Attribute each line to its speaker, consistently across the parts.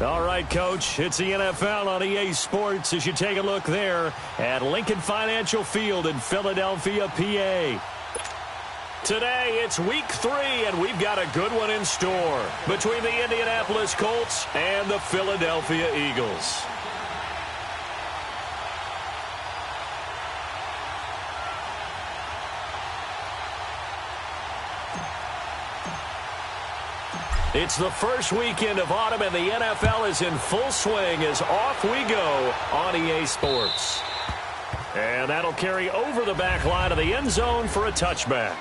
Speaker 1: All right, Coach, it's the NFL on EA Sports as you take a look there at Lincoln Financial Field in Philadelphia, PA. Today, it's week 3, and we've got a good one in store between the Indianapolis Colts and the Philadelphia Eagles. It's the first weekend of autumn, and the NFL is in full swing as off we go on EA Sports. And that'll carry over the back line of the end zone for a touchback.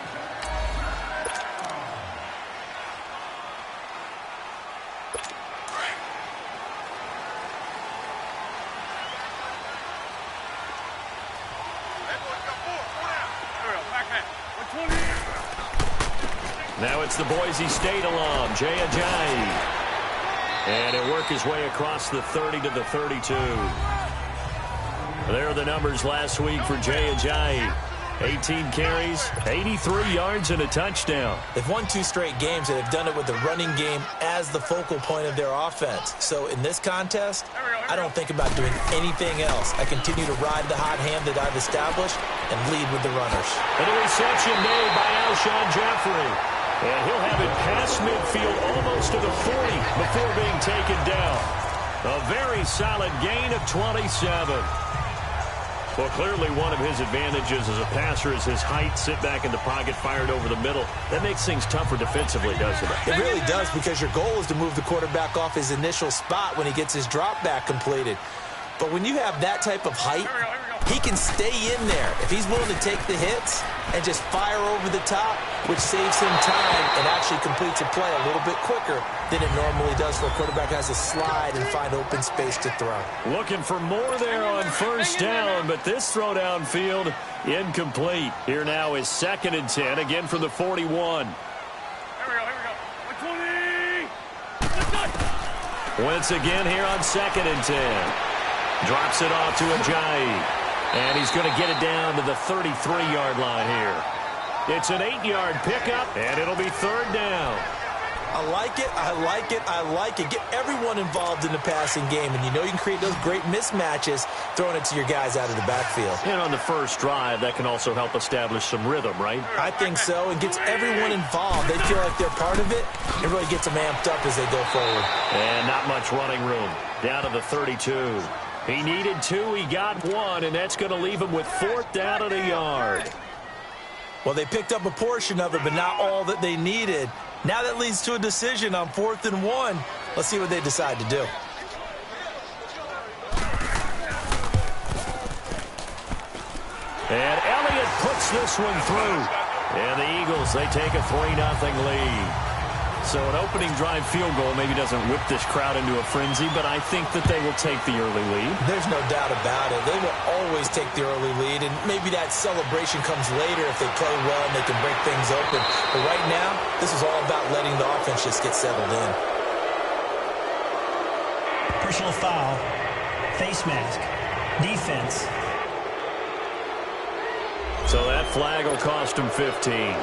Speaker 1: Now it's the Boise State alum, Jay Ajayi. And he'll work his way across the 30 to the 32. There are the numbers last week for Jay Ajayi. 18 carries, 83 yards, and a touchdown.
Speaker 2: They've won 2 straight games, and they've done it with the running game as the focal point of their offense. So in this contest, I don't think about doing anything else. I continue to ride the hot hand that I've established and lead with the runners.
Speaker 1: And a reception made by Alshon Jeffrey. And he'll have it past midfield almost to the 40 before being taken down. A very solid gain of 27. Well, clearly one of his advantages as a passer is his height, sit back in the pocket, fired over the middle. That makes things tougher defensively, doesn't it?
Speaker 2: It really does, because your goal is to move the quarterback off his initial spot when he gets his drop back completed. But when you have that type of height, he can stay in there if he's willing to take the hits and just fire over the top, which saves him time and actually completes a play a little bit quicker than it normally does for a quarterback who has to slide and find open space to throw.
Speaker 1: Looking for more there on first down, but this throw downfield incomplete. Here now is 2nd and 10, again from the 41. Once again here on 2nd and 10. Drops it off to Ajayi. And he's going to get it down to the 33-yard line here. It's an 8-yard pickup, and it'll be 3rd down.
Speaker 2: I like it, I like it, I like it. Get everyone involved in the passing game, and you know you can create those great mismatches throwing it to your guys out of the backfield.
Speaker 1: And on the first drive, that can also help establish some rhythm, right?
Speaker 2: I think so. It gets everyone involved. They feel like they're part of it. It really gets them amped up as they go forward.
Speaker 1: And not much running room. Down to the 32. He needed 2, he got 1, and that's going to leave him with 4th down and a yard.
Speaker 2: Well, they picked up a portion of it, but not all that they needed. Now that leads to a decision on 4th and 1. Let's see what they decide to do.
Speaker 1: And Elliott puts this one through. And the Eagles, they take a 3-0 lead. So an opening drive field goal maybe doesn't whip this crowd into a frenzy, but I think that they will take the early lead.
Speaker 2: There's no doubt about it. They will always take the early lead, and maybe that celebration comes later if they play well and they can break things open. But right now, this is all about letting the offense just get settled in.
Speaker 3: Personal foul, face mask, defense.
Speaker 1: So that flag will cost him 15.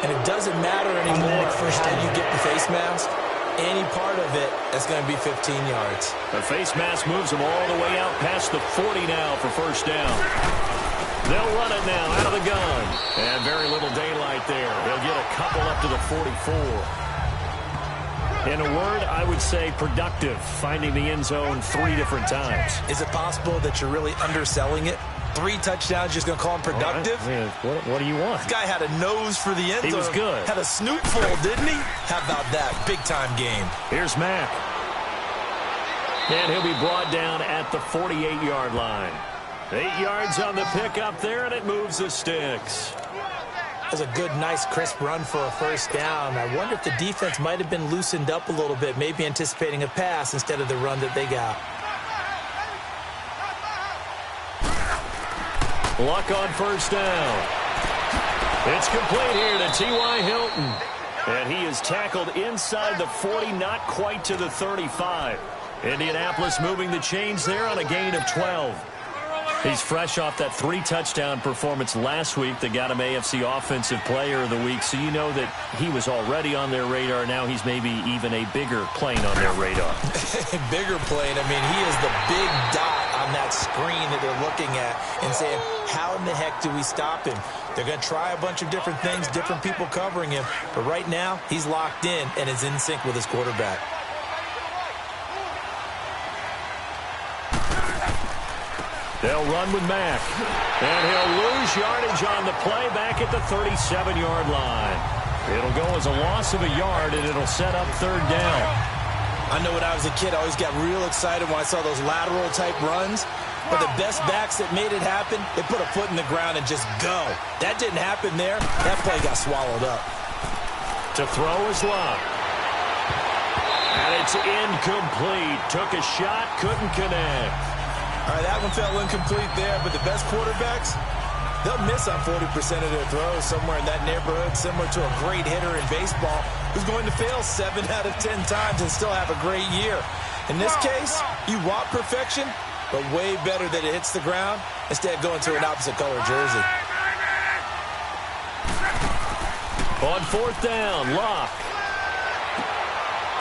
Speaker 2: And it doesn't matter anymore how you get the face mask. Any part of it, that's going to be 15 yards.
Speaker 1: The face mask moves him all the way out past the 40 now for first down. They'll run it now out of the gun. And very little daylight there. They'll get a couple up to the 44. In a word, I would say productive, finding the end zone 3 different times.
Speaker 2: Is it possible that you're really underselling it? 3 touchdowns, just going to call him productive?
Speaker 1: Right. What do you want?
Speaker 2: This guy had a nose for the end zone.
Speaker 1: He was good.
Speaker 2: Had a snootful, didn't he? How about that? Big-time game.
Speaker 1: Here's Mack. And he'll be brought down at the 48-yard line. 8 yards on the pickup there, and it moves the sticks.
Speaker 2: That was a good, nice, crisp run for a first down. I wonder if the defense might have been loosened up a little bit, maybe anticipating a pass instead of the run that they got.
Speaker 1: Luck on first down. It's complete here to T.Y. Hilton. And he is tackled inside the 40, not quite to the 35. Indianapolis moving the chains there on a gain of 12. He's fresh off that 3-touchdown performance last week that got him AFC Offensive Player of the Week, so you know that he was already on their radar. Now he's maybe even a bigger plane on their radar.
Speaker 2: Bigger plane. I mean, he is the big dot on that screen that they're looking at and saying, how in the heck do we stop him? They're going to try a bunch of different things, different people covering him, but right now he's locked in and is in sync with his quarterback.
Speaker 1: They'll run with Mack, and he'll lose yardage on the play back at the 37-yard line. It'll go as a loss of a yard, and it'll set up third down.
Speaker 2: I know when I was a kid, I always got real excited when I saw those lateral-type runs, but the best backs that made it happen, they put a foot in the ground and just go. That didn't happen there. That play got swallowed up.
Speaker 1: To throw is Locke. And it's incomplete. Took a shot, couldn't connect.
Speaker 2: All right, that one fell incomplete there, but the best quarterbacks, they'll miss on 40% of their throws, somewhere in that neighborhood, similar to a great hitter in baseball who's going to fail 7 out of 10 times and still have a great year. In this case, you want perfection, but way better that it hits the ground instead of going to an opposite color jersey.
Speaker 1: On fourth down, Locke.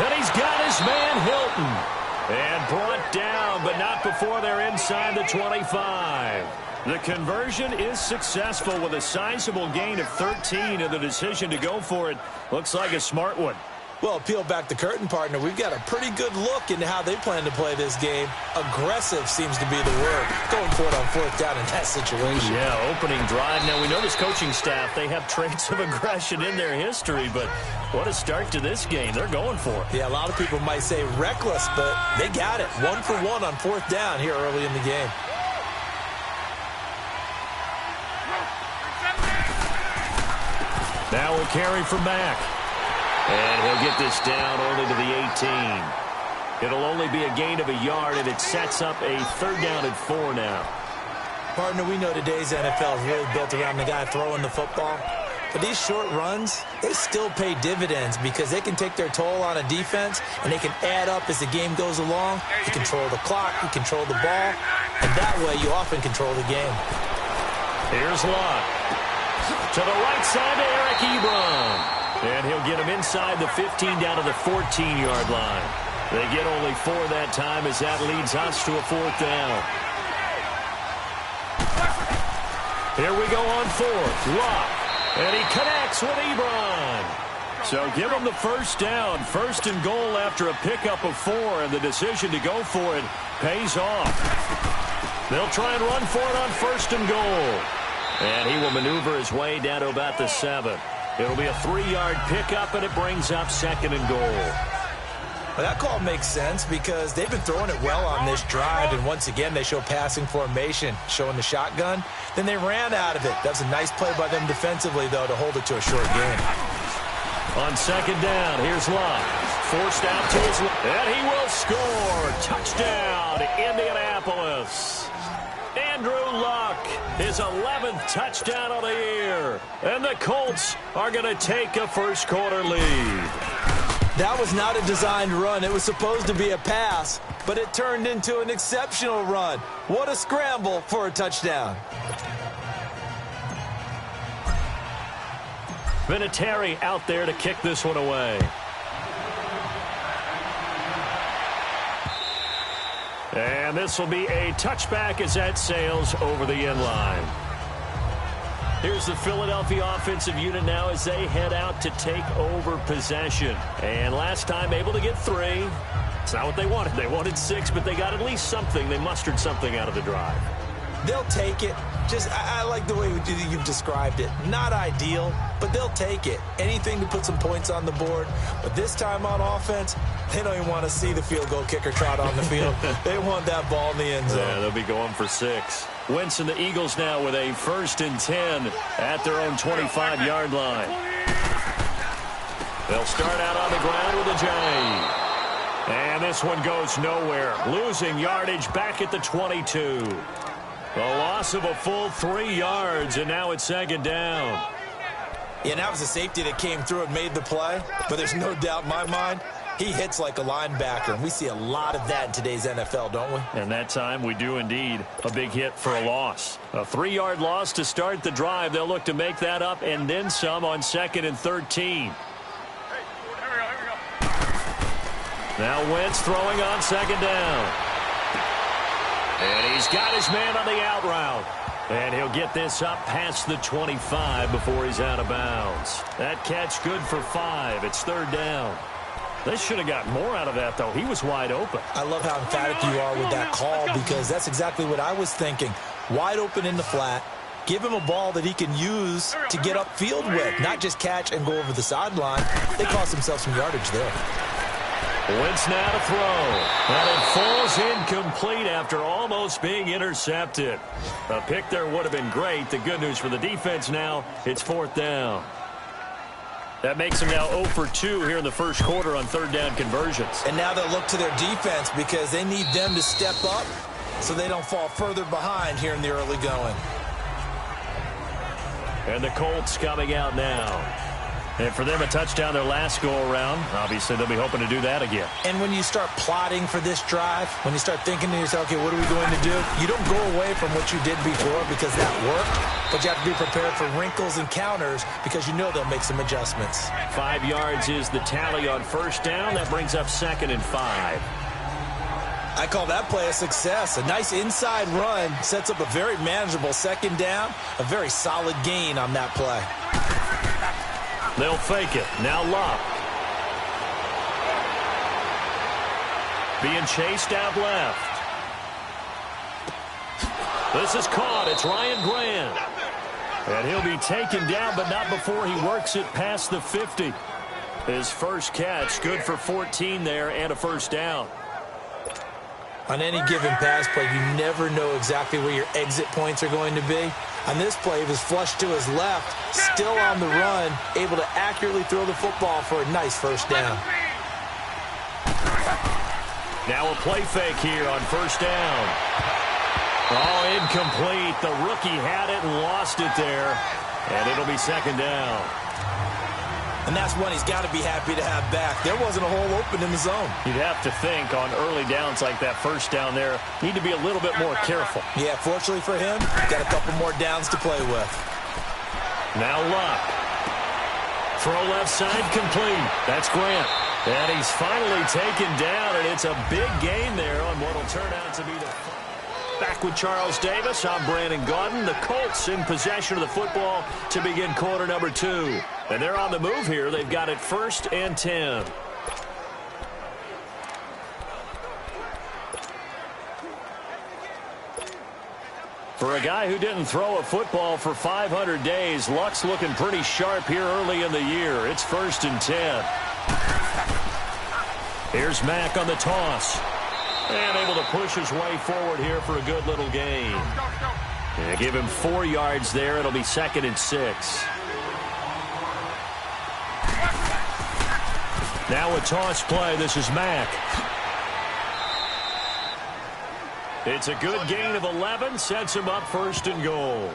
Speaker 1: And he's got his man Hilton. And brought down, but not before they're inside the 25. The conversion is successful with a sizable gain of 13, and the decision to go for it looks like a smart one.
Speaker 2: Well, peel back the curtain, partner. We've got a pretty good look into how they plan to play this game. Aggressive seems to be the word. Going for it on fourth down in that situation.
Speaker 1: Yeah, opening drive. Now, we know this coaching staff, they have traits of aggression in their history, but what a start to this game. They're going for it.
Speaker 2: Yeah, a lot of people might say reckless, but they got it. 1 for 1 on fourth down here early in the game.
Speaker 1: Now a carry from Mack. And he'll get this down only to the 18. It'll only be a gain of a yard, and it sets up a third down and 4 now.
Speaker 2: Partner, we know today's NFL is really built around the guy throwing the football. But these short runs, they still pay dividends because they can take their toll on a defense, and they can add up as the game goes along. You control the clock, you control the ball, and that way you often control the game.
Speaker 1: Here's Locke. To the right side to Eric Ebron. And he'll get him inside the 15 down to the 14-yard line. They get only 4 that time as that leads us to a fourth down. Here we go on fourth. Locke. And he connects with Ebron. So give him the first down. First and goal after a pickup of 4, and the decision to go for it pays off. They'll try and run for it on first and goal. And he will maneuver his way down to about the 7. It'll be a 3-yard pickup, and it brings up second and goal.
Speaker 2: Well, that call makes sense because they've been throwing it well on this drive, and once again they show passing formation, showing the shotgun. Then they ran out of it. That was a nice play by them defensively, though, to hold it to a short game.
Speaker 1: On second down, here's Locke. Forced out to his left, and he will score. Touchdown, Indianapolis. Andrew Luck, his 11th touchdown of the year. And the Colts are going to take a first-quarter lead.
Speaker 2: That was not a designed run. It was supposed to be a pass, but it turned into an exceptional run. What a scramble for a touchdown.
Speaker 1: Vinatieri out there to kick this one away. And this will be a touchback as that sails over the end line. Here's the Philadelphia offensive unit now as they head out to take over possession. And last time able to get 3. It's not what they wanted. They wanted 6, but they got at least something. They mustered something out of the drive.
Speaker 2: They'll take it. I like the way you've described it. Not ideal, but they'll take it. Anything to put some points on the board. But this time on offense, they don't even want to see the field goal kicker trot on the field. They want that ball in the end zone.
Speaker 1: Yeah, they'll be going for 6. Wentz and the Eagles now with a 1st and 10 at their own 25-yard line. They'll start out on the ground with a J. And this one goes nowhere. Losing yardage back at the 22. The loss of a full 3 yards, and now it's second down.
Speaker 2: Yeah, that was a safety that came through and made the play. But there's no doubt in my mind, He hits like a linebacker, and we see a lot of that in today's NFL, don't we?
Speaker 1: And that time we do indeed a big hit for a loss. A 3-yard loss to start the drive. They'll look to make that up and then some on 2nd and 13. Now Wentz throwing on 2nd down. And he's got his man on the out route. And he'll get this up past the 25 before he's out of bounds. That catch good for 5. It's 3rd down. They should have got more out of that, though. He was wide open.
Speaker 2: I love how emphatic you are with that call because that's exactly what I was thinking. Wide open in the flat. Give him a ball that he can use to get upfield with, not just catch and go over the sideline. They cost themselves some yardage there.
Speaker 1: Wentz now to throw. And it falls incomplete after almost being intercepted. A pick there would have been great. The good news for the defense now, it's 4th down. That makes them now 0 for 2 here in the first quarter on 3rd down conversions.
Speaker 2: And now they'll look to their defense because they need them to step up so they don't fall further behind here in the early going.
Speaker 1: And the Colts coming out now. And for them, a touchdown their last go-around. Obviously, they'll be hoping to do that again.
Speaker 2: And when you start plotting for this drive, when you start thinking to yourself, okay, what are we going to do? You don't go away from what you did before because that worked, but you have to be prepared for wrinkles and counters because you know they'll make some adjustments.
Speaker 1: 5 yards is the tally on 1st down. That brings up 2nd and 5.
Speaker 2: I call that play a success. A nice inside run sets up a very manageable 2nd down, a very solid gain on that play.
Speaker 1: They'll fake it. Now Luck. Being chased out left. This is caught. It's Ryan Grant. And he'll be taken down, but not before he works it past the 50. His first catch, good for 14 there and a 1st down.
Speaker 2: On any given pass play, you never know exactly where your exit points are going to be. On this play, he was flushed to his left, still on the run, able to accurately throw the football for a nice 1st down.
Speaker 1: Now a play fake here on 1st down. Oh, incomplete. The rookie had it and lost it there. And it'll be 2nd down.
Speaker 2: And that's one he's got to be happy to have back. There wasn't a hole open in the zone.
Speaker 1: You'd have to think on early downs like that 1st down there, need to be a little bit more careful.
Speaker 2: Yeah, fortunately for him, got a couple more downs to play with.
Speaker 1: Now Luck. Throw left side complete. That's Grant. And he's finally taken down, and it's a big gain there on what will turn out to be the... Back with Charles Davis, I'm Brandon Gaudin. The Colts in possession of the football to begin quarter number 2. And they're on the move here. They've got it 1st and 10. For a guy who didn't throw a football for 500 days, Luck's looking pretty sharp here early in the year. It's 1st and 10. Here's Mack on the toss. And able to push his way forward here for a good little gain. And give him 4 yards there. It'll be 2nd and 6. Now a toss play. This is Mack. It's a good gain of 11. Sets him up 1st and goal.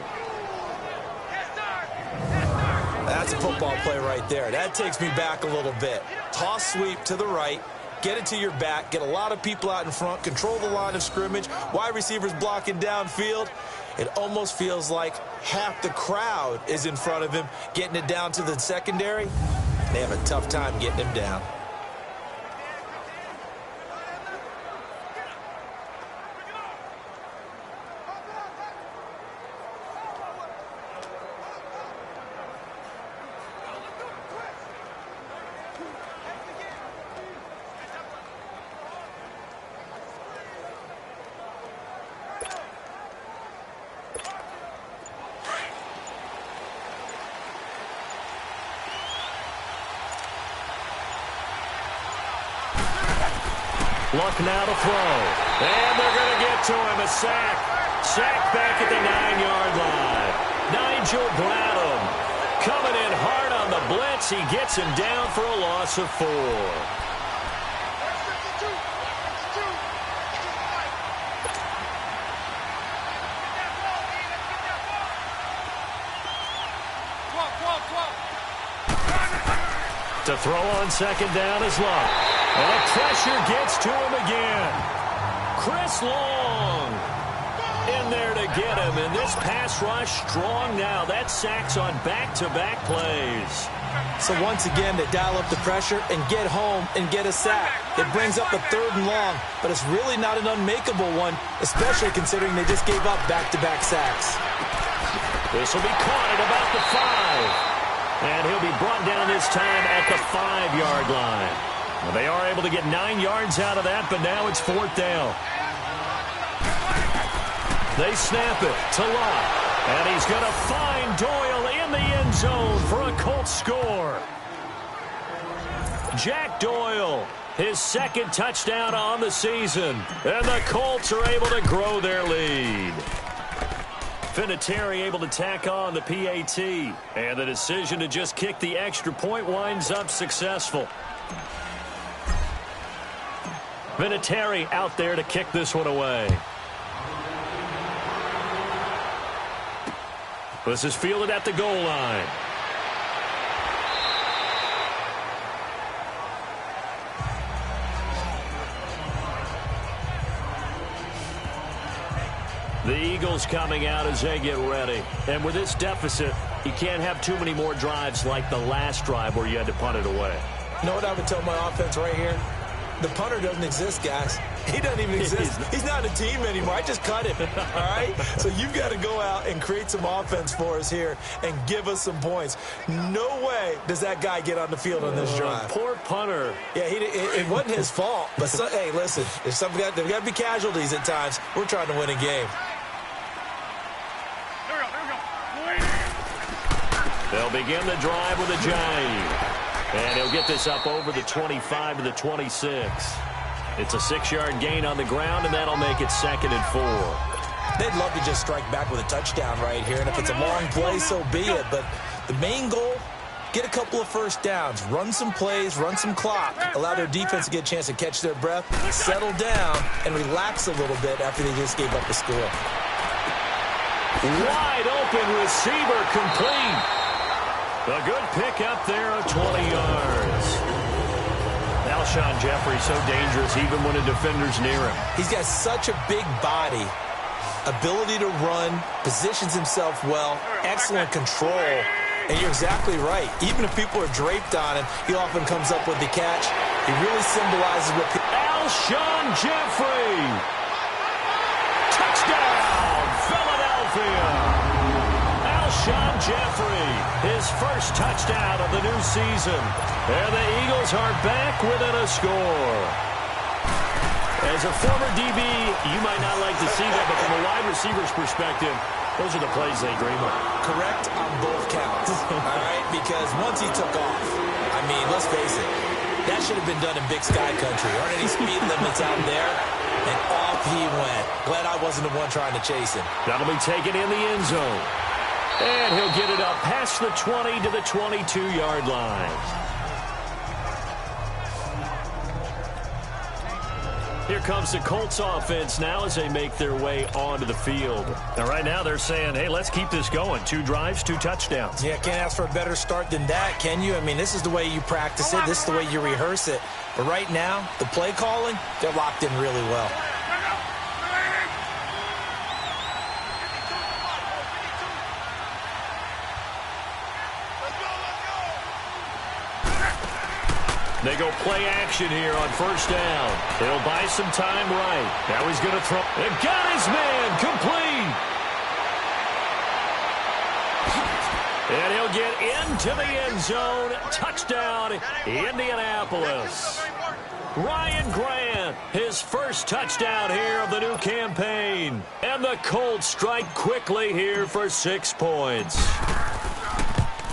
Speaker 2: That's a football play right there. That takes me back a little bit. Toss sweep to the right. Get it to your back, get a lot of people out in front, control the line of scrimmage, wide receivers blocking downfield. It almost feels like half the crowd is in front of him, getting it down to the secondary. They have a tough time getting him down.
Speaker 1: Luck now to throw. And they're going to get to him. A sack. Sack back at the 9-yard line. Nigel Bradham coming in hard on the blitz. He gets him down for a loss of 4. To throw on 2nd down is Luck. And the pressure gets to him again. Chris Long in there to get him. And this pass rush strong now. That's sacks on back-to-back plays.
Speaker 2: So once again, they dial up the pressure and get home and get a sack. It brings up a 3rd and long, but it's really not an unmakeable one, especially considering they just gave up back-to-back sacks.
Speaker 1: This will be caught at about the 5. And he'll be brought down this time at the 5-yard line. Well, they are able to get 9 yards out of that, but now it's 4th down. They snap it to Lott. And he's going to find Doyle in the end zone for a Colts score. Jack Doyle, his 2nd touchdown on the season. And the Colts are able to grow their lead. Vinatieri able to tack on the PAT. And the decision to just kick the extra point winds up successful. Vinatieri out there to kick this one away. This is fielded at the goal line. The Eagles coming out as they get ready. And with this deficit, you can't have too many more drives like the last drive where you had to punt it away.
Speaker 2: You know what I would tell my offense right here? The punter doesn't exist, guys. He doesn't even exist. He's not a team anymore. I just cut him, all right? So you've got to go out and create some offense for us here and give us some points. No way does that guy get on the field on this drive.
Speaker 1: Poor punter.
Speaker 2: Yeah, it wasn't his fault. But, hey, listen, there's got to be casualties at times. We're trying to win a game.
Speaker 1: They'll begin the drive with a jive. And he'll get this up over the 25 to the 26. It's a 6-yard gain on the ground, and that'll make it 2nd and 4.
Speaker 2: They'd love to just strike back with a touchdown right here, and if it's a long play, so be it. But the main goal, get a couple of first downs, run some plays, run some clock, allow their defense to get a chance to catch their breath, settle down, and relax a little bit after they just gave up a score.
Speaker 1: Wide open receiver complete. A good pick up there of 20 yards. Alshon Jeffrey so dangerous even when a defender's near him.
Speaker 2: He's got such a big body, ability to run, positions himself well, excellent control. And you're exactly right. Even if people are draped on him, he often comes up with the catch. He really symbolizes what people...
Speaker 1: Alshon Jeffrey. Touchdown, Philadelphia. Alshon Jeffrey, his first touchdown of the new season. And the Eagles are back within a score. As a former DB, you might not like to see that, but from a wide receiver's perspective, those are the plays they dream of.
Speaker 2: Correct on both counts, all right? Because once he took off, I mean, let's face it, that should have been done in Big Sky Country. Aren't any speed limits out there? And off he went. Glad I wasn't the one trying to chase him.
Speaker 1: That'll be taken in the end zone. And he'll get it up past the 20 to the 22-yard line. Here comes the Colts offense now as they make their way onto the field. Now, right now they're saying, hey, let's keep this going. 2 drives, 2 touchdowns.
Speaker 2: Yeah, can't ask for a better start than that, can you? I mean, this is the way you practice it. This is the way you rehearse it. But right now, the play calling, they're locked in really well.
Speaker 1: They go play action here on first down. He'll buy some time right. Now he's going to throw. They've got his man complete. And he'll get into the end zone. Touchdown, Indianapolis. Ryan Grant, his first touchdown here of the new campaign. And the Colts strike quickly here for 6 points.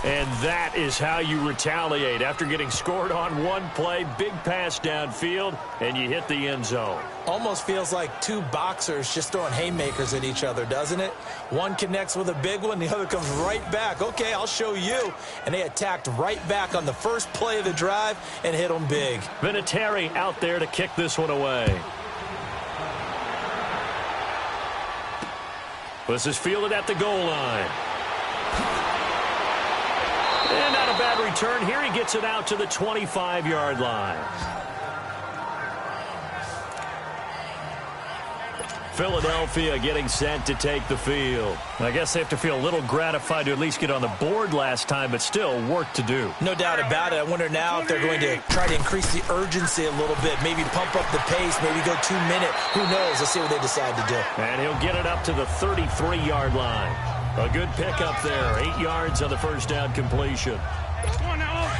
Speaker 1: And that is how you retaliate after getting scored on one play, big pass downfield, and you hit the end zone.
Speaker 2: Almost feels like 2 boxers just throwing haymakers at each other, doesn't it? One connects with a big one, the other comes right back. Okay, I'll show you. And they attacked right back on the first play of the drive and hit them big.
Speaker 1: Vinatieri out there to kick this one away. This is fielded at the goal line. And not a bad return. Here he gets it out to the 25-yard line. Philadelphia getting set to take the field. I guess they have to feel a little gratified to at least get on the board last time, but still work to do.
Speaker 2: No doubt about it. I wonder now if they're going to try to increase the urgency a little bit, maybe pump up the pace, maybe go 2 minute. Who knows? Let's see what they decide to do.
Speaker 1: And he'll get it up to the 33-yard line. A good pickup there. 8 yards on the first down completion.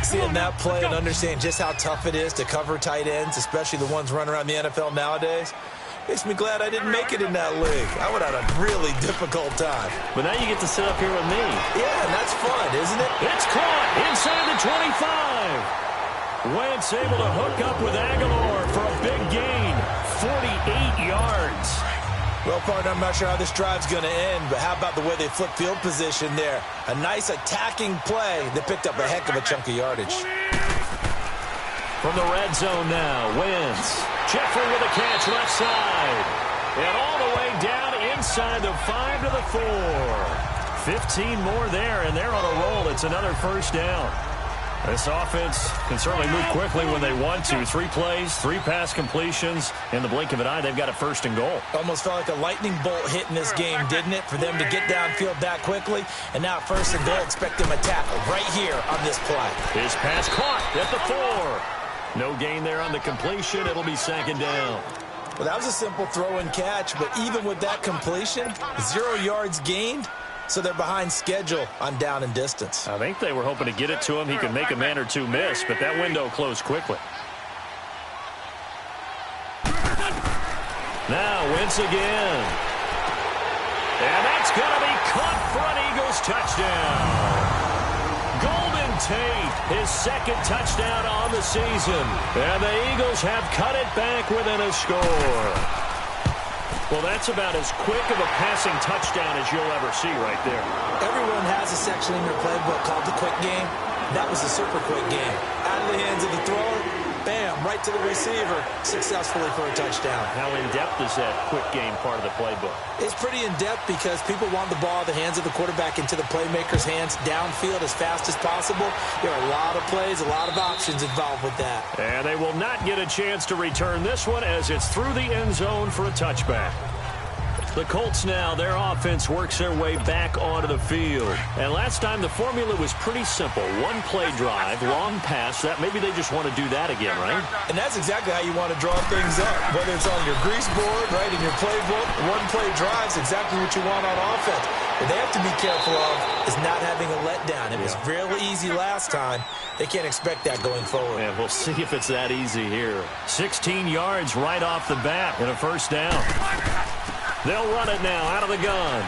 Speaker 2: Seeing that play and understanding just how tough it is to cover tight ends, especially the ones running around the NFL nowadays, makes me glad I didn't make it in that league. I would have had a really difficult time.
Speaker 1: But now you get to sit up here with me.
Speaker 2: Yeah, and that's fun, isn't it?
Speaker 1: It's caught inside the 25. Wentz able to hook up with Aguilar for a big gain. 48 yards.
Speaker 2: Well, partner, I'm not sure how this drive's going to end, but how about the way they flip field position there? A nice attacking play that picked up a heck of a chunk of yardage.
Speaker 1: From the red zone now, Wentz. Jeffrey with a catch left side. And all the way down inside the 5 to the 4. 15 more there, and they're on a roll. It's another first down. This offense can certainly move quickly when they want to. 3 plays, 3 pass completions. In the blink of an eye, they've got a first and goal.
Speaker 2: Almost felt like a lightning bolt hit in this game, didn't it? For them to get downfield that quickly. And now first and goal, expect them to tackle right here on this play.
Speaker 1: His pass caught at the 4. No gain there on the completion. It'll be second down.
Speaker 2: Well, that was a simple throw and catch, but even with that completion, 0 yards gained, so they're behind schedule on down and distance.
Speaker 1: I think they were hoping to get it to him. He could make a man or two miss, but that window closed quickly. Now Wentz again. And that's going to be caught for an Eagles touchdown. Golden Tate, his second touchdown on the season. And the Eagles have cut it back within a score. Well, that's about as quick of a passing touchdown as you'll ever see right there.
Speaker 2: Everyone has a section in their playbook called the quick game. That was a super quick game. Out of the hands of the thrower, bam, right to the receiver, successfully for a touchdown.
Speaker 1: How in-depth is that quick game part of the playbook?
Speaker 2: It's pretty in-depth because people want the ball in the hands of the quarterback into the playmaker's hands downfield as fast as possible. There are a lot of plays, a lot of options involved with that.
Speaker 1: And they will not get a chance to return this one as it's through the end zone for a touchback. The Colts now, their offense works their way back onto the field. And last time the formula was pretty simple. 1 play drive, long pass. That maybe they just want to do that again, right?
Speaker 2: And that's exactly how you want to draw things up. Whether it's on your grease board, right, in your playbook, 1 play drive is exactly what you want on offense. What they have to be careful of is not having a letdown. It was real easy last time. They can't expect that going forward.
Speaker 1: And we'll see if it's that easy here. 16 yards right off the bat and a first down. They'll run it now out of the gun.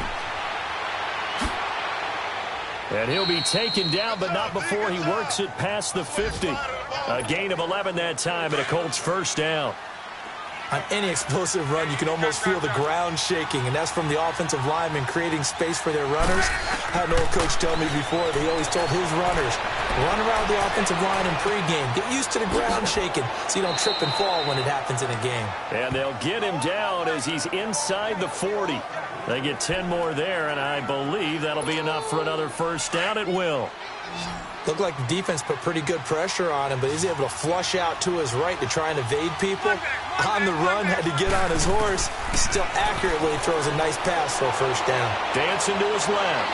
Speaker 1: And he'll be taken down, but not before he works it past the 50. A gain of 11 that time and a Colts first down.
Speaker 2: On any explosive run, you can almost feel the ground shaking, and that's from the offensive linemen creating space for their runners. I had an old coach tell me before that he always told his runners, run around the offensive line in pregame. Get used to the ground shaking so you don't trip and fall when it happens in a game.
Speaker 1: And they'll get him down as he's inside the 40. They get 10 more there, and I believe that'll be enough for another first down. It will.
Speaker 2: Looked like the defense put pretty good pressure on him, but he's able to flush out to his right to try and evade people. On the run, had to get on his horse. Still accurately throws a nice pass for a first down.
Speaker 1: Dancing to his left.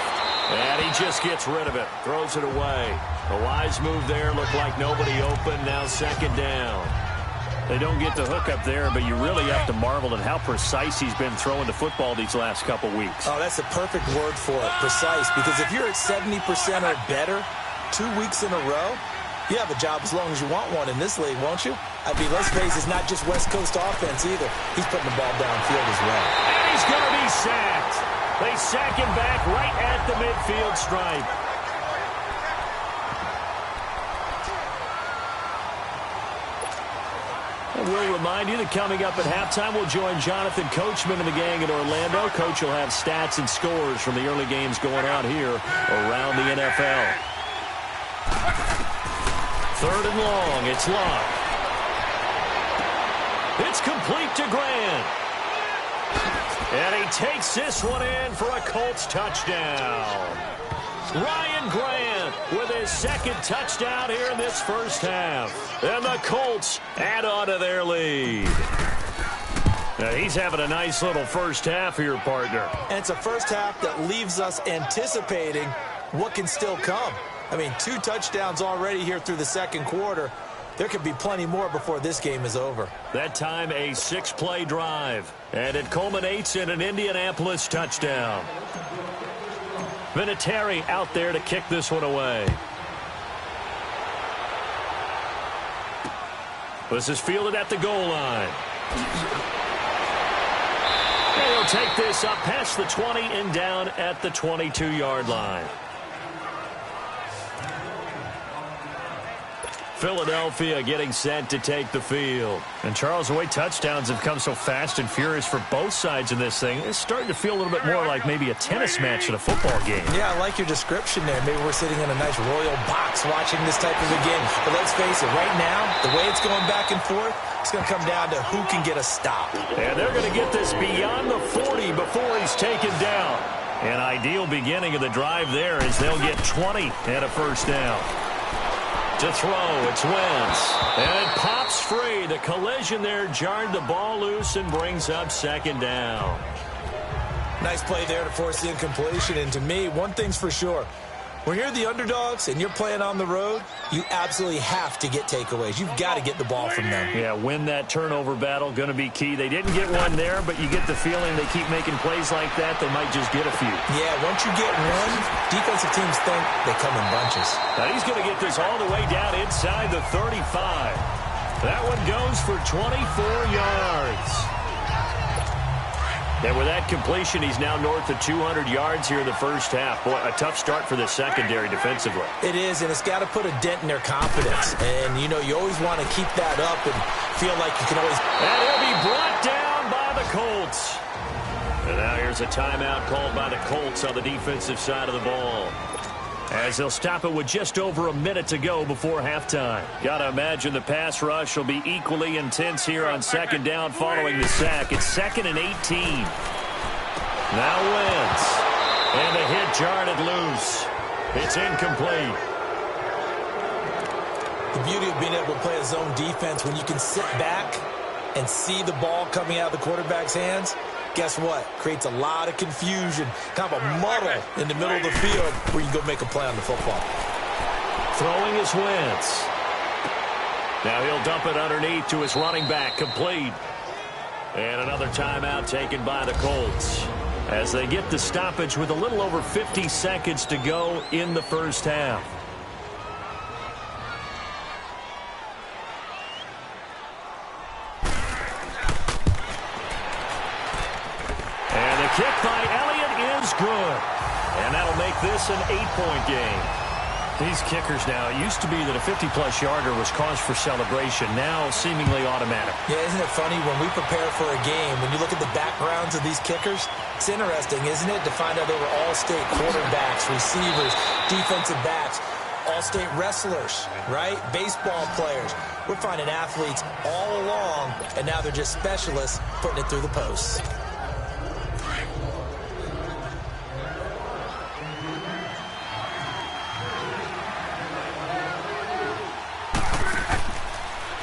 Speaker 1: And he just gets rid of it. Throws it away. A wise move there. Looked like nobody open. Now second down. They don't get the hook up there, but you really have to marvel at how precise he's been throwing the football these last couple weeks.
Speaker 2: Oh, that's the perfect word for it, precise. Because if you're at 70% or better 2 weeks in a row, you have a job as long as you want one in this league, won't you? I mean, let's face it, it's not just West Coast offense either. He's putting the ball downfield as well.
Speaker 1: And he's going to be sacked. They sack him back right at the midfield stripe. And we'll remind you that coming up at halftime, we'll join Jonathan Coachman and the gang in Orlando. Coach will have stats and scores from the early games going on here around the NFL. 3rd and long. It's Locke. It's complete to Grant. And he takes this one in for a Colts touchdown. Ryan Grant with his second touchdown here in this first half. And the Colts add on to their lead. He's having a nice little first half here, partner.
Speaker 2: And it's a first half that leaves us anticipating what can still come. I mean, 2 touchdowns already here through the second quarter. There could be plenty more before this game is over.
Speaker 1: That time a 6-play drive. And it culminates in an Indianapolis touchdown. Vinatieri out there to kick this one away. This is fielded at the goal line. And he'll take this up past the 20 and down at the 22-yard line. Philadelphia getting set to take the field. And, Charles, the way touchdowns have come so fast and furious for both sides in this thing, it's starting to feel a little bit more like maybe a tennis match at a football game.
Speaker 2: Yeah, I like your description there. Maybe we're sitting in a nice royal box watching this type of a game. But let's face it, right now, the way it's going back and forth, it's going to come down to who can get a stop.
Speaker 1: And they're going to get this beyond the 40 before he's taken down. An ideal beginning of the drive there as they'll get 20 and a first down. To throw, it's Wentz. And it pops free. The collision there jarred the ball loose and brings up second down.
Speaker 2: Nice play there to force the incompletion. And to me, one thing's for sure. When you're the underdogs and you're playing on the road, you absolutely have to get takeaways. You've got to get the ball from them.
Speaker 1: Yeah, win that turnover battle, going to be key. They didn't get one there, but you get the feeling they keep making plays like that, they might just get a few.
Speaker 2: Yeah, once you get one, defensive teams think they come in bunches.
Speaker 1: Now he's going to get this all the way down inside the 35. That one goes for 24 yards. And with that completion, he's now north of 200 yards here in the first half. Boy, a tough start for the secondary defensively.
Speaker 2: It is, and it's got to put a dent in their confidence. And, you know, you always want to keep that up and feel like you can always...
Speaker 1: And he'll be brought down by the Colts. And now here's a timeout called by the Colts on the defensive side of the ball, as they'll stop it with just over a minute to go before halftime. Got to imagine the pass rush will be equally intense here on second down following the sack. It's 2nd and 18. Now Wentz. And the hit jarred it loose. It's incomplete.
Speaker 2: The beauty of being able to play a zone defense when you can sit back and see the ball coming out of the quarterback's hands, guess what? Creates a lot of confusion, kind of a muddle in the middle of the field where you can go make a play on the football.
Speaker 1: Throwing is Wentz. Now he'll dump it underneath to his running back, complete. And another timeout taken by the Colts as they get the stoppage with a little over 50 seconds to go in the first half. Kick by Elliott is good. And that'll make this an 8-point game. These kickers now, it used to be that a 50-plus yarder was cause for celebration. Now seemingly automatic.
Speaker 2: Yeah, isn't it funny when we prepare for a game, when you look at the backgrounds of these kickers, it's interesting, isn't it, to find out they were all-state quarterbacks, receivers, defensive backs, all-state wrestlers, right? Baseball players. We're finding athletes all along, and now they're just specialists putting it through the posts.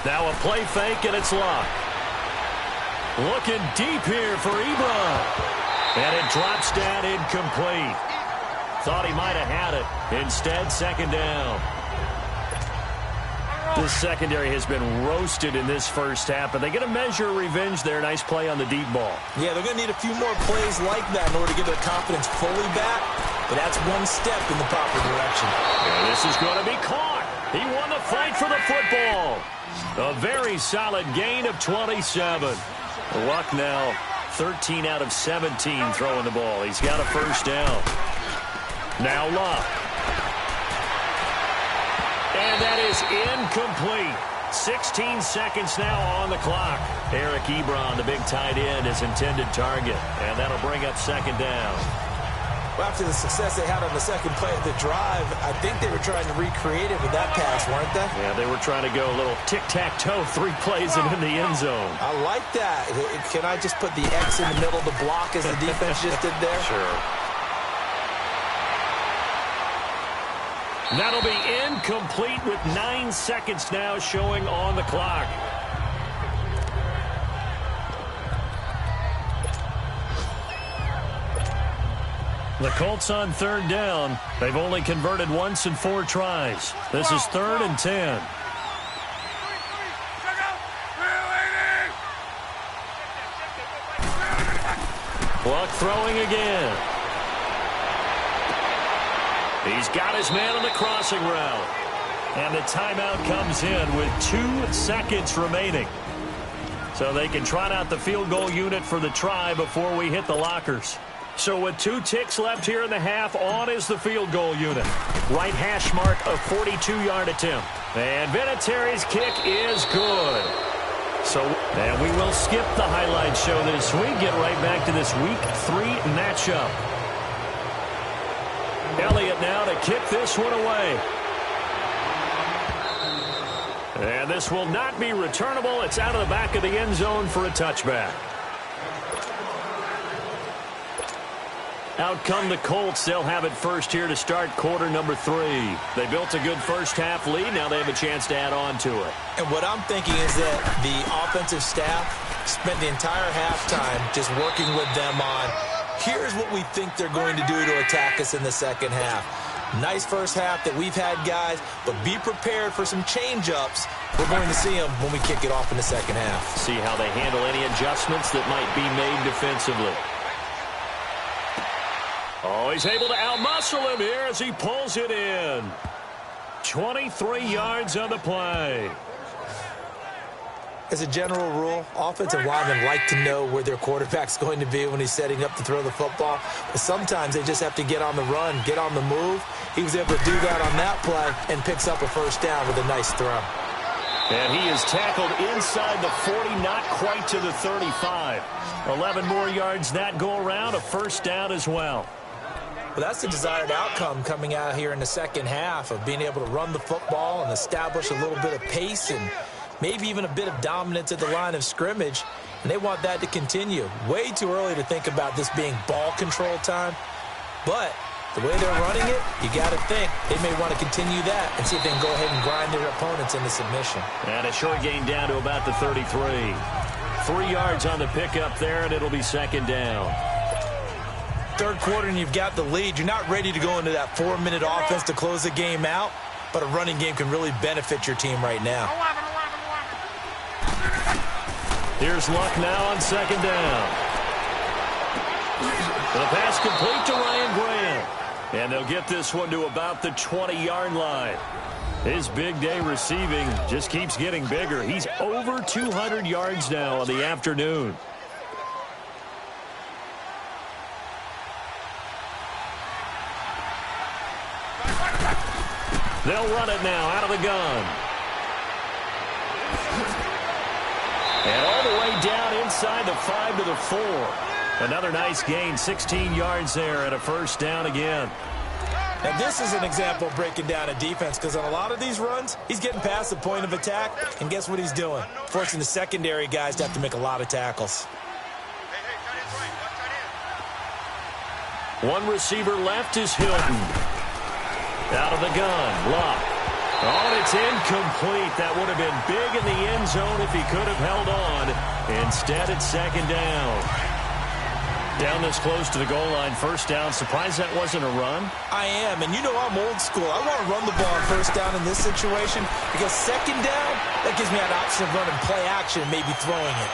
Speaker 1: Now a play fake, and it's locked. Looking deep here for Ebron. And it drops down incomplete. Thought he might have had it. Instead, second down. This secondary has been roasted in this first half, but they get a measure of revenge there. Nice play on the deep ball.
Speaker 2: Yeah, they're going to need a few more plays like that in order to get their confidence fully back, but that's one step in the proper direction.
Speaker 1: And this is going to be caught. He won the fight for the football. A very solid gain of 27. Luck now 13 out of 17 throwing the ball. He's got a first down. Now Luck. And that is incomplete. 16 seconds now on the clock. Eric Ebron, the big tight end, his intended target. And that'll bring up second down.
Speaker 2: Well, after the success they had on the second play of the drive, I think they were trying to recreate it with that pass, weren't they?
Speaker 1: Yeah, they were trying to go a little tic-tac-toe, 3 plays and in the end zone.
Speaker 2: I like that. Can I just put the X in the middle of the block as the defense just did there?
Speaker 1: Sure. That'll be incomplete with 9 seconds now showing on the clock. The Colts on third down. They've only converted once in 4 tries. This is 3rd and 10. Luck throwing again. He's got his man on the crossing route. And the timeout comes in with 2 seconds remaining. So they can trot out the field goal unit for the try before we hit the lockers. So with 2 ticks left here in the half, on is the field goal unit. Right hash mark, a 42-yard attempt. And Vinatieri's kick is good. And we will skip the highlight show this week. Get right back to this Week 3 matchup. Elliott now to kick this one away. And this will not be returnable. It's out of the back of the end zone for a touchback. Out come the Colts. They'll have it first here to start quarter number 3. They built a good first half lead. Now they have a chance to add on to it.
Speaker 2: And what I'm thinking is that the offensive staff spent the entire halftime just working with them on, here's what we think they're going to do to attack us in the second half. Nice first half that we've had, guys, but be prepared for some change-ups. We're going to see them when we kick it off in the second half.
Speaker 1: See how they handle any adjustments that might be made defensively. Oh, he's able to outmuscle him here as he pulls it in. 23 yards on the play.
Speaker 2: As a general rule, offensive linemen like to know where their quarterback's going to be when he's setting up to throw the football. But sometimes they just have to get on the run, get on the move. He was able to do that on that play and picks up a first down with a nice throw.
Speaker 1: And he is tackled inside the 40, not quite to the 35. 11 more yards that go around, a first down as well.
Speaker 2: Well, that's the desired outcome coming out here in the second half of being able to run the football and establish a little bit of pace and maybe even a bit of dominance at the line of scrimmage, and they want that to continue. Way too early to think about this being ball control time, but the way they're running it, you got to think they may want to continue that and see if they can go ahead and grind their opponents into submission.
Speaker 1: And a short gain down to about the 33. 3 yards on the pickup there, and it'll be second down.
Speaker 2: Third quarter and you've got the lead. You're not ready to go into that 4-minute offense to close the game out, but a running game can really benefit your team right now.
Speaker 1: Here's Luck now on second down. The pass complete to Ryan Graham. And they'll get this one to about the 20-yard line. His big day receiving just keeps getting bigger. He's over 200 yards now on the afternoon. They'll run it now out of the gun. And all the way down inside the 5 to the 4. Another nice gain, 16 yards there and a first down again.
Speaker 2: Now this is an example of breaking down a defense, because on a lot of these runs, he's getting past the point of attack, and guess what he's doing? Forcing the secondary guys to have to make a lot of tackles.
Speaker 1: One receiver left is Hilton. Out of the gun, Luck. Oh, and it's incomplete. That would have been big in the end zone if he could have held on. Instead, it's second down. Down this close to the goal line, first down. Surprised that wasn't a run?
Speaker 2: I am, and you know I'm old school. I want to run the ball on first down in this situation, because second down, that gives me an option of running play action, maybe throwing it.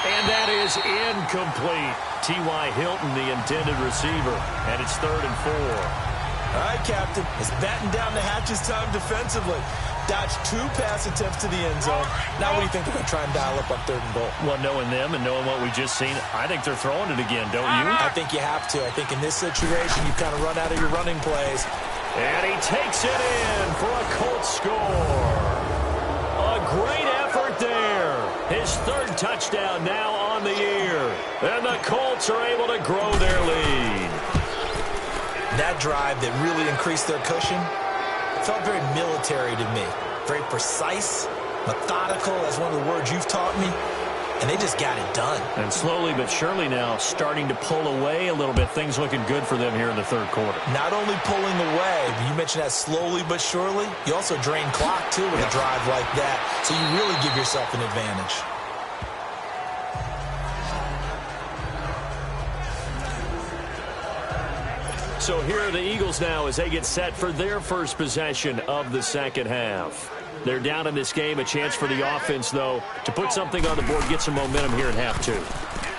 Speaker 1: And that is incomplete. T.Y. Hilton, the intended receiver, and it's 3rd and 4.
Speaker 2: All right, Captain, it's batten down the hatches time defensively. Dodged 2 pass attempts to the end zone. Now what do you think they're going to try and dial up on 3rd and goal?
Speaker 1: Well, knowing them and knowing what we just seen, I think they're throwing it again, don't you?
Speaker 2: I think you have to. I think in this situation, you kind of run out of your running plays.
Speaker 1: And he takes it in for a Colts score. A great effort there. His 3rd touchdown now on the year. And the Colts are able to grow their lead.
Speaker 2: That drive that really increased their cushion felt very military to me. Very precise, methodical, that's one of the words you've taught me. And they just got it done.
Speaker 1: And slowly but surely now starting to pull away a little bit. Things looking good for them here in the 3rd quarter.
Speaker 2: Not only pulling away, but you mentioned that slowly but surely. You also drain clock, too, with a drive like that. So you really give yourself an advantage.
Speaker 1: So here are the Eagles now as they get set for their first possession of the second half. They're down in this game. A chance for the offense, though, to put something on the board, get some momentum here in half two.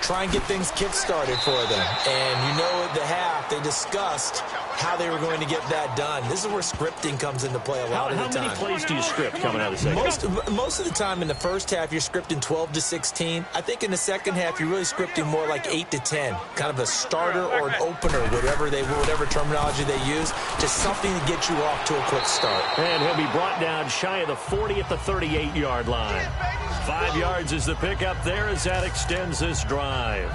Speaker 2: Try and get things kick-started for them. And you know at the half, they discussed how they were going to get that done. This is where scripting comes into play a lot of the time.
Speaker 1: How many plays do you script coming out of the second half?
Speaker 2: Most of the time in the first half, you're scripting 12 to 16. I think in the second half, you're really scripting more like 8 to 10. Kind of a starter or an opener, whatever terminology they use. Just something to get you off to a quick start.
Speaker 1: And he'll be brought down shy of the 40 at the 38-yard line. 5 yards is the pickup there as that extends this drive.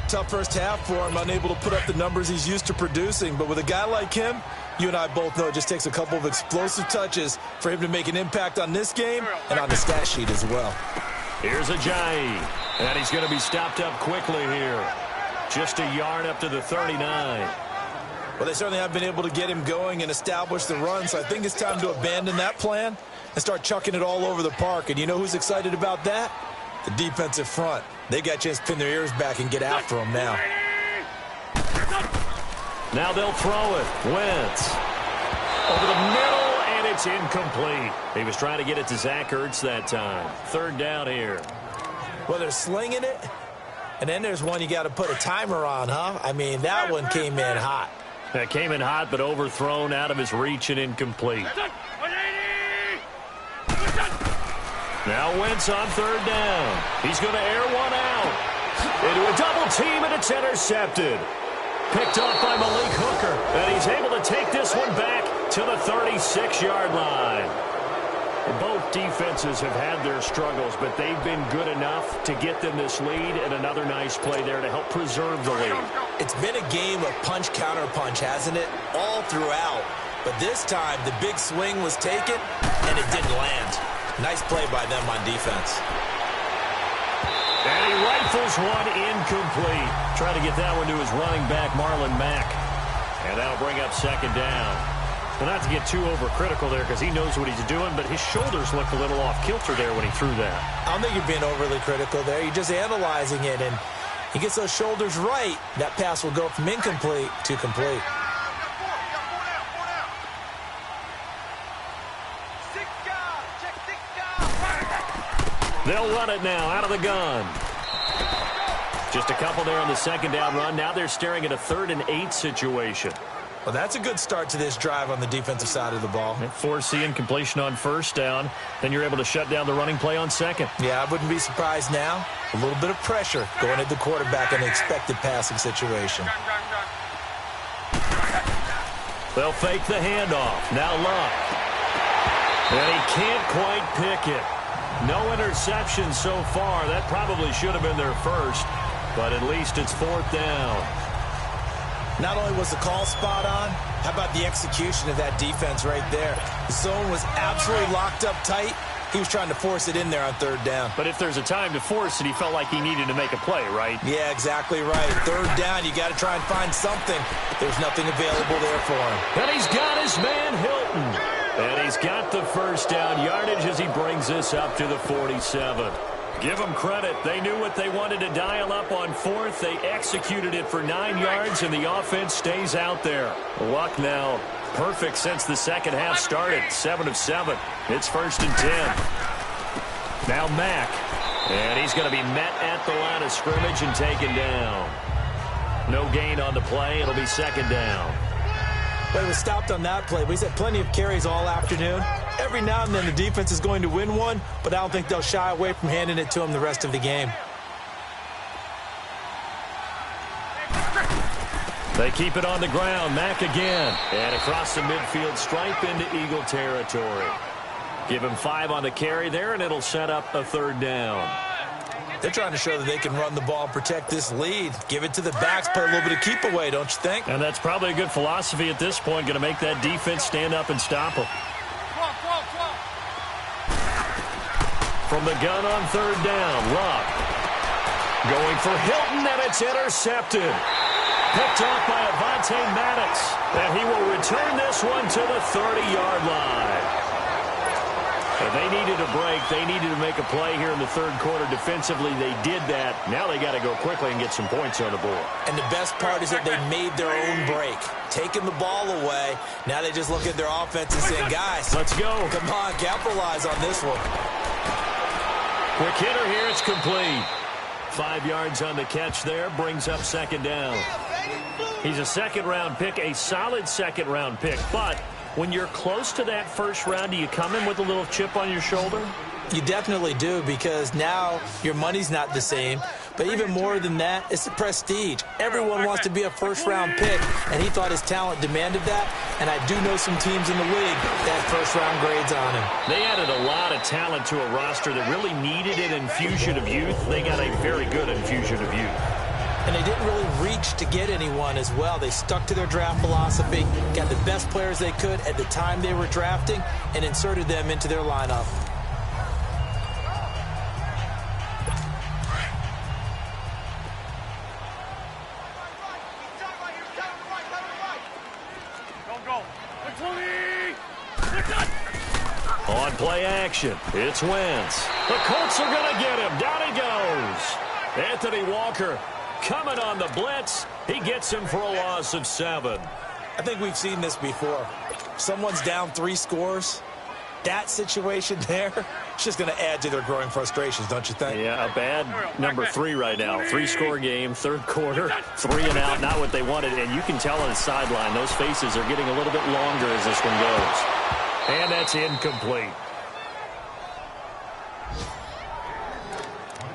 Speaker 2: Tough first half for him, unable to put up the numbers he's used to producing. But with a guy like him, you and I both know it just takes a couple of explosive touches for him to make an impact on this game and on the stat sheet as well.
Speaker 1: Here's Ajayi, and he's going to be stopped up quickly here. Just a yard up to the 39.
Speaker 2: Well, they certainly have been able to get him going and establish the run, so I think it's time to abandon that plan and start chucking it all over the park. And you know who's excited about that? The defensive front. They got a chance to pin their ears back and get after him now.
Speaker 1: Now they'll throw it. Wentz. Over the middle, and it's incomplete. He was trying to get it to Zach Ertz that time. Third down here.
Speaker 2: Well, they're slinging it, and then there's one you got to put a timer on, huh? I mean, that one came in hot.
Speaker 1: That came in hot, but overthrown, out of his reach, and incomplete. Now Wentz on third down. He's going to air one out. Into a double team, and it's intercepted. Picked off by Malik Hooker, and he's able to take this one back to the 36-yard line. Both defenses have had their struggles, but they've been good enough to get them this lead, and another nice play there to help preserve the lead.
Speaker 2: It's been a game of punch-counter-punch, hasn't it? All throughout. But this time, the big swing was taken, and it didn't land. Nice play by them on defense.
Speaker 1: And he rifles one incomplete. Trying to get that one to his running back, Marlon Mack. And that'll bring up second down. Well, not to get too overcritical there because he knows what he's doing, but his shoulders looked a little off kilter there when he threw that.
Speaker 2: I don't think you're being overly critical there. You're just analyzing it, and he gets those shoulders right. That pass will go from incomplete to complete.
Speaker 1: They'll run it now out of the gun. Just a couple there on the second down run. Now they're staring at a 3rd and 8 situation.
Speaker 2: Well, that's a good start to this drive on the defensive side of the ball.
Speaker 1: Forcing completion on first down. Then you're able to shut down the running play on second.
Speaker 2: Yeah, I wouldn't be surprised now. A little bit of pressure going at the quarterback in an expected passing situation.
Speaker 1: They'll fake the handoff. Now Luck. And he can't quite pick it. No interception so far. That probably should have been their first, but at least it's 4th down.
Speaker 2: Not only was the call spot on, how about the execution of that defense right there? The zone was absolutely locked up tight. He was trying to force it in there on 3rd down.
Speaker 1: But if there's a time to force it, he felt like he needed to make a play, right?
Speaker 2: Yeah, exactly right. 3rd down, you got to try and find something. There's nothing available there for him.
Speaker 1: And he's got his man Hilton. And he's got the first down yardage as he brings this up to the 47. Give them credit. They knew what they wanted to dial up on 4th. They executed it for 9 yards, and the offense stays out there. Luck now perfect since the second half started. 7 of 7. It's 1st and 10. Now Mack. And he's going to be met at the line of scrimmage and taken down. No gain on the play. It'll be 2nd down.
Speaker 2: But he was stopped on that play. But he's had plenty of carries all afternoon. Every now and then the defense is going to win one, but I don't think they'll shy away from handing it to him the rest of the game.
Speaker 1: They keep it on the ground. Mack again. And across the midfield stripe into Eagle territory. Give him 5 on the carry there, and it'll set up a 3rd down.
Speaker 2: They're trying to show that they can run the ball and protect this lead. Give it to the backs, play a little bit of keep away, don't you think?
Speaker 1: And that's probably a good philosophy at this point, going to make that defense stand up and stop them. From the gun on 3rd down, Luck. Going for Hilton, and it's intercepted. Picked off by Avonte Maddox. And he will return this one to the 30-yard line. And they needed a break. They needed to make a play here in the third quarter. Defensively, they did that. Now they got to go quickly and get some points on the board.
Speaker 2: And the best part is that they made their own break. Taking the ball away. Now they just look at their offense and say, guys,
Speaker 1: let's go.
Speaker 2: Come on, capitalize on this one.
Speaker 1: Quick hitter here. It's complete. 5 yards on the catch there. Brings up second down. He's a second-round pick, a solid second-round pick. But when you're close to that first round, do you come in with a little chip on your shoulder?
Speaker 2: You definitely do, because now your money's not the same. But even more than that, it's the prestige. Everyone wants to be a first-round pick, and he thought his talent demanded that. And I do know some teams in the league that first-round grades on him.
Speaker 1: They added a lot of talent to a roster that really needed an infusion of youth. They got a very good infusion of youth.
Speaker 2: And they didn't really reach to get anyone as well. They stuck to their draft philosophy, got the best players they could at the time they were drafting, and inserted them into their lineup.
Speaker 1: On play action, it's Wentz. The Colts are going to get him. Down he goes. Anthony Walker coming on the blitz. He gets him for a loss of 7.
Speaker 2: I think we've seen this before. Someone's down 3 scores. That situation there, it's just going to add to their growing frustrations, don't you think?
Speaker 1: Yeah, a bad number 3 right now. 3-score game, third quarter, 3 and out, not what they wanted. And you can tell on the sideline, those faces are getting a little bit longer as this one goes. And that's incomplete.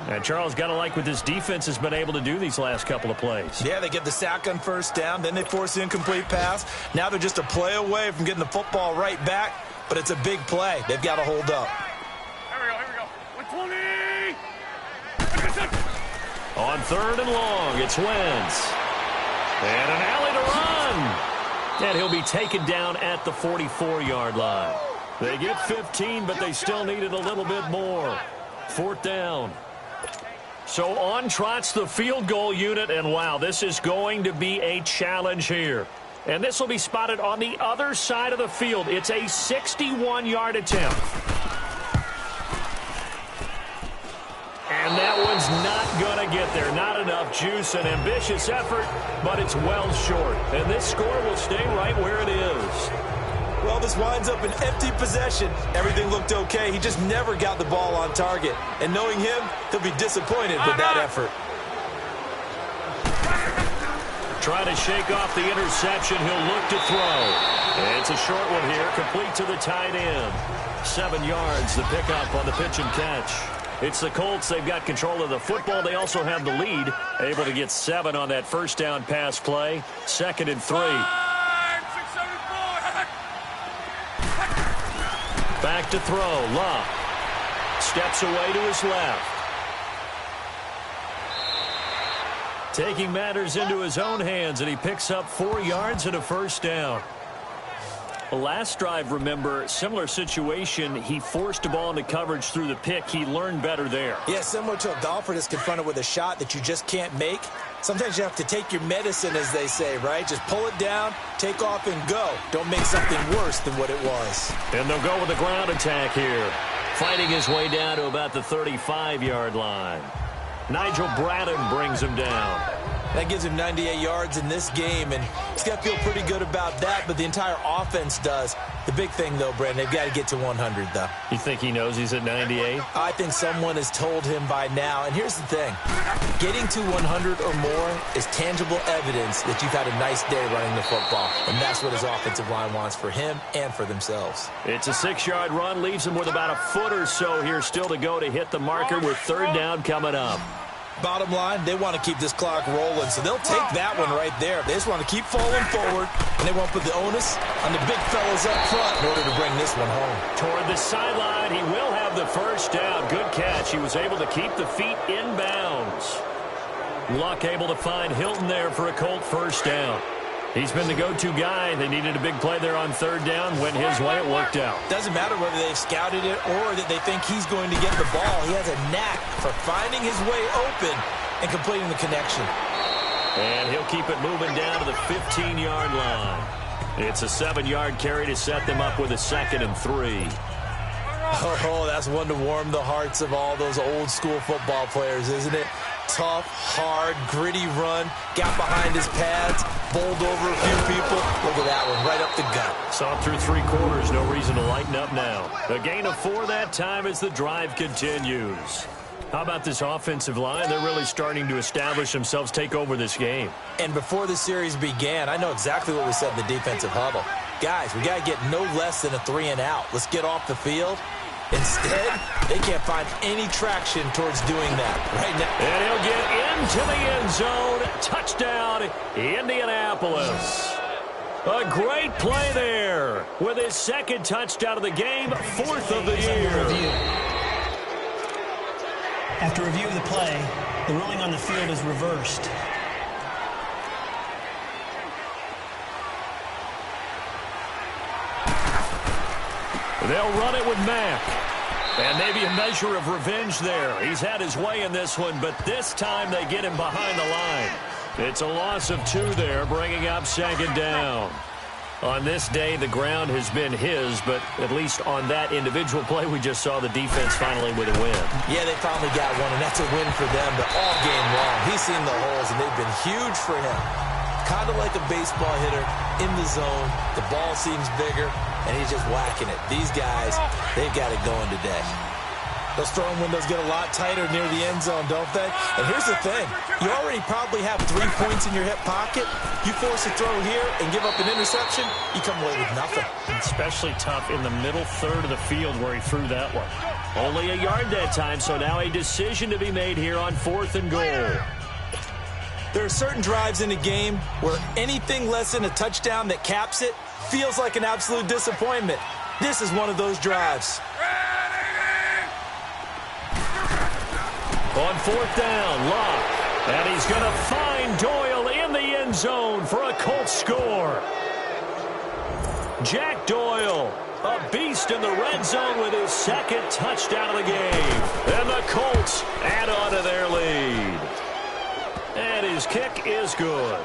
Speaker 1: And Charles, got to like what this defense has been able to do these last couple of plays.
Speaker 2: Yeah, they get the sack on first down, then they force the incomplete pass. Now they're just a play away from getting the football right back, but it's a big play. They've got to hold up.
Speaker 1: Here we go. 120. On third and long, it's Wentz. And an alley to run. And he'll be taken down at the 44-yard line. They get 15, but they still needed a little bit more. Fourth down. So on trots the field goal unit, and wow, this is going to be a challenge here. And this will be spotted on the other side of the field. It's a 61-yard attempt. And that one's not going to get there. Not enough juice, an ambitious effort, but it's well short. And this score will stay right where it is.
Speaker 2: Well, this winds up an empty possession. Everything looked okay. He just never got the ball on target. And knowing him, he'll be disappointed with that effort.
Speaker 1: Trying to shake off the interception. He'll look to throw. And it's a short one here, complete to the tight end. 7 yards, the pickup on the pitch and catch. It's the Colts. They've got control of the football. They also have the lead. Able to get 7 on that first down pass play. 2nd and 3. Back to throw. Love. Steps away to his left. Taking matters into his own hands, and he picks up 4 yards and a first down. The last drive, remember, similar situation. He forced the ball into coverage through the pick. He learned better there.
Speaker 2: Yeah, similar to a golfer that's confronted with a shot that you just can't make. Sometimes you have to take your medicine, as they say, right? Just pull it down, take off, and go. Don't make something worse than what it was.
Speaker 1: And they'll go with the ground attack here. Fighting his way down to about the 35-yard line. Nigel Bradham brings him down.
Speaker 2: That gives him 98 yards in this game, and he's got to feel pretty good about that, but the entire offense does. The big thing, though, Brandon, they've got to get to 100, though.
Speaker 1: You think he knows he's at 98?
Speaker 2: I think someone has told him by now, and here's the thing. Getting to 100 or more is tangible evidence that you've had a nice day running the football, and that's what his offensive line wants for him and for themselves.
Speaker 1: It's a 6-yard run, leaves him with about a foot or so here still to go to hit the marker with third down coming up.
Speaker 2: Bottom line, they want to keep this clock rolling, so they'll take that one right there. They just want to keep falling forward, and they won't put the onus on the big fellas up front in order to bring this one home.
Speaker 1: Toward the sideline, he will have the first down. Good catch. He was able to keep the feet in bounds. Luck able to find Hilton there for a Colt first down. He's been the go-to guy. They needed a big play there on third down. Went his way. It worked out.
Speaker 2: Doesn't matter whether they've scouted it or that they think he's going to get the ball. He has a knack for finding his way open and completing the connection.
Speaker 1: And he'll keep it moving down to the 15-yard line. It's a 7-yard carry to set them up with a 2nd and 3.
Speaker 2: Oh, that's one to warm the hearts of all those old school football players, isn't it? Tough, hard, gritty run, got behind his pads, bowled over a few people. Look at that one, right up the gut.
Speaker 1: Saw through 3 quarters, no reason to lighten up now. A gain of 4 that time as the drive continues. How about this offensive line? They're really starting to establish themselves, take over this game.
Speaker 2: And before the series began, I know exactly what we said in the defensive huddle. Guys, we got to get no less than a 3-and-out. Let's get off the field. Instead, they can't find any traction towards doing that right now.
Speaker 1: And he'll get into the end zone. Touchdown, Indianapolis. A great play there with his 2nd touchdown of the game, 4th of the year.
Speaker 3: After review of the play, the ruling on the field is reversed.
Speaker 1: They'll run it with Mack. And maybe a measure of revenge there. He's had his way in this one, but this time they get him behind the line. It's a loss of 2 there, bringing up 2nd down. On this day, the ground has been his, but at least on that individual play, we just saw the defense finally with a win.
Speaker 2: Yeah, they finally got one, and that's a win for them, but all game long, he's seen the holes, and they've been huge for him. Kind of like a baseball hitter in the zone. The ball seems bigger, and he's just whacking it. These guys, they've got it going today. Those throwing windows get a lot tighter near the end zone, don't they? And here's the thing. You already probably have 3 points in your hip pocket. You force a throw here and give up an interception, you come away with nothing.
Speaker 1: Especially tough in the middle third of the field where he threw that one. Only a yard that time, so now a decision to be made here on 4th and goal.
Speaker 2: There are certain drives in a game where anything less than a touchdown that caps it feels like an absolute disappointment. This is one of those drives.
Speaker 1: On 4th down, Locke. And he's going to find Doyle in the end zone for a Colts score. Jack Doyle, a beast in the red zone with his 2nd touchdown of the game. And the Colts add on to their lead. And his kick is good.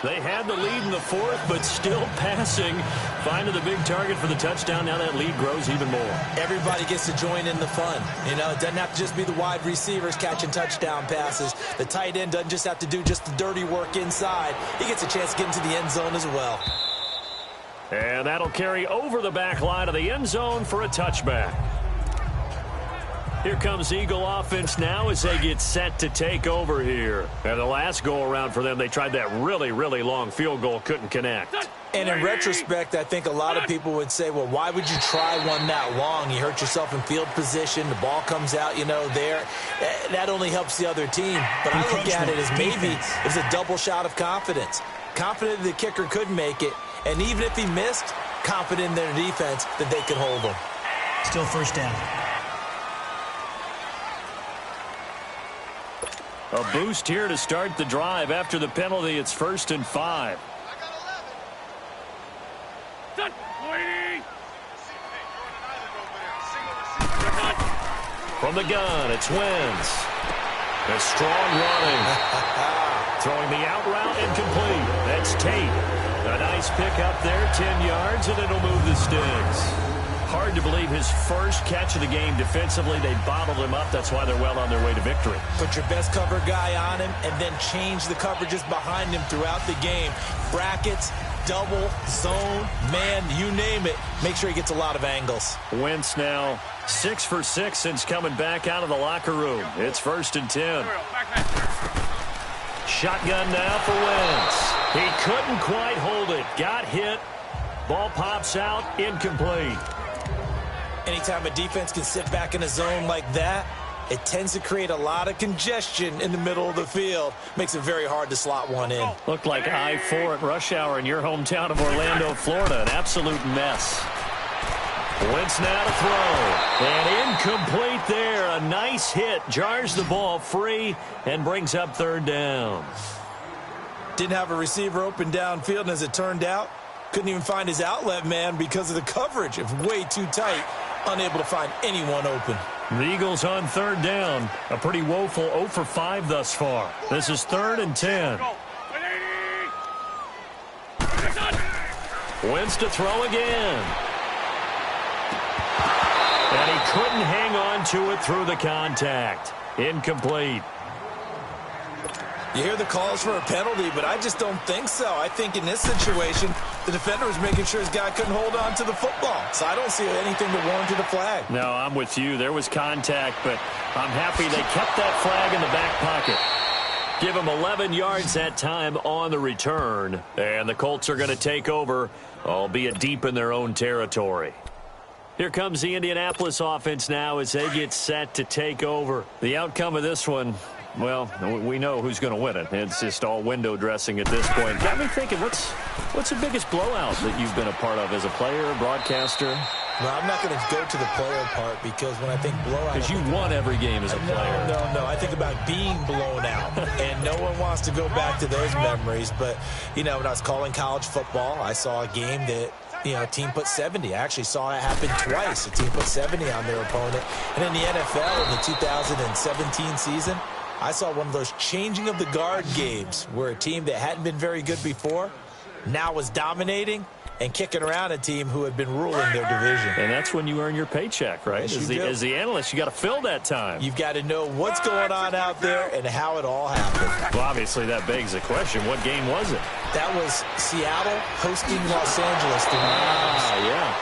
Speaker 1: They had the lead in the 4th, but still passing. Finding the big target for the touchdown. Now that lead grows even more.
Speaker 2: Everybody gets to join in the fun. You know, it doesn't have to just be the wide receivers catching touchdown passes. The tight end doesn't just have to do just the dirty work inside. He gets a chance to get into the end zone as well.
Speaker 1: And that'll carry over the back line of the end zone for a touchback. Here comes Eagle offense now as they get set to take over here. And the last go-around for them, they tried that really, really long field goal, couldn't connect.
Speaker 2: And in retrospect, I think a lot of people would say, well, why would you try one that long? You hurt yourself in field position. The ball comes out, you know, there. That only helps the other team. But I look at it as maybe it was a double shot of confidence. Confident the kicker could make it. And even if he missed, confident in their defense that they could hold him.
Speaker 3: Still 1st down.
Speaker 1: A boost here to start the drive. After the penalty, it's 1st and 5. From the gun, it's Wentz. A strong running. Throwing the out route incomplete. That's Tate. A nice pick up there, 10 yards, and it'll move the sticks. Hard to believe his first catch of the game defensively. They bottled him up. That's why they're well on their way to victory.
Speaker 2: Put your best cover guy on him and then change the coverages behind him throughout the game. Brackets, double, zone, man, you name it. Make sure he gets a lot of angles.
Speaker 1: Wentz now 6 for 6 since coming back out of the locker room. It's 1st and 10. Shotgun now for Wentz. He couldn't quite hold it. Got hit. Ball pops out. Incomplete.
Speaker 2: Anytime a defense can sit back in a zone like that, it tends to create a lot of congestion in the middle of the field. Makes it very hard to slot one in.
Speaker 1: Looked like I-4 at rush hour in your hometown of Orlando, Florida. An absolute mess. Wentz now to throw. And incomplete there. A nice hit. Jars the ball free and brings up 3rd down.
Speaker 2: Didn't have a receiver open downfield, and as it turned out, couldn't even find his outlet man because of the coverage. It's way too tight. Unable to find anyone open.
Speaker 1: The Eagles on 3rd down. A pretty woeful 0 for 5 thus far. This is 3rd and 10. Wentz to throw again. And he couldn't hang on to it through the contact. Incomplete.
Speaker 2: You hear the calls for a penalty, but I just don't think so. I think in this situation, the defender was making sure his guy couldn't hold on to the football. So I don't see anything that warranted a flag.
Speaker 1: No, I'm with you. There was contact, but I'm happy they kept that flag in the back pocket. Give them 11 yards that time on the return. And the Colts are going to take over, albeit deep in their own territory. Here comes the Indianapolis offense now as they get set to take over. The outcome of this one, well, we know who's going to win it. It's just all window dressing at this point. Got me thinking, what's the biggest blowout that you've been a part of as a player, broadcaster?
Speaker 2: No, I'm not going to go to the player part because when I think blowout...
Speaker 1: Because you won every game as a player.
Speaker 2: No. I think about being blown out, and no one wants to go back to those memories. But, you know, when I was calling college football, I saw a game that, you know, a team put 70. I actually saw it happen twice. A team put 70 on their opponent. And in the NFL, in the 2017 season, I saw one of those changing of the guard games where a team that hadn't been very good before now was dominating and kicking around a team who had been ruling their division.
Speaker 1: And that's when you earn your paycheck, right?
Speaker 2: Yes,
Speaker 1: as the analyst, you got to fill that time.
Speaker 2: You've got to know what's going on out there and how it all happened.
Speaker 1: Well, obviously, that begs the question, what game was it?
Speaker 2: That was Seattle hosting Los Angeles.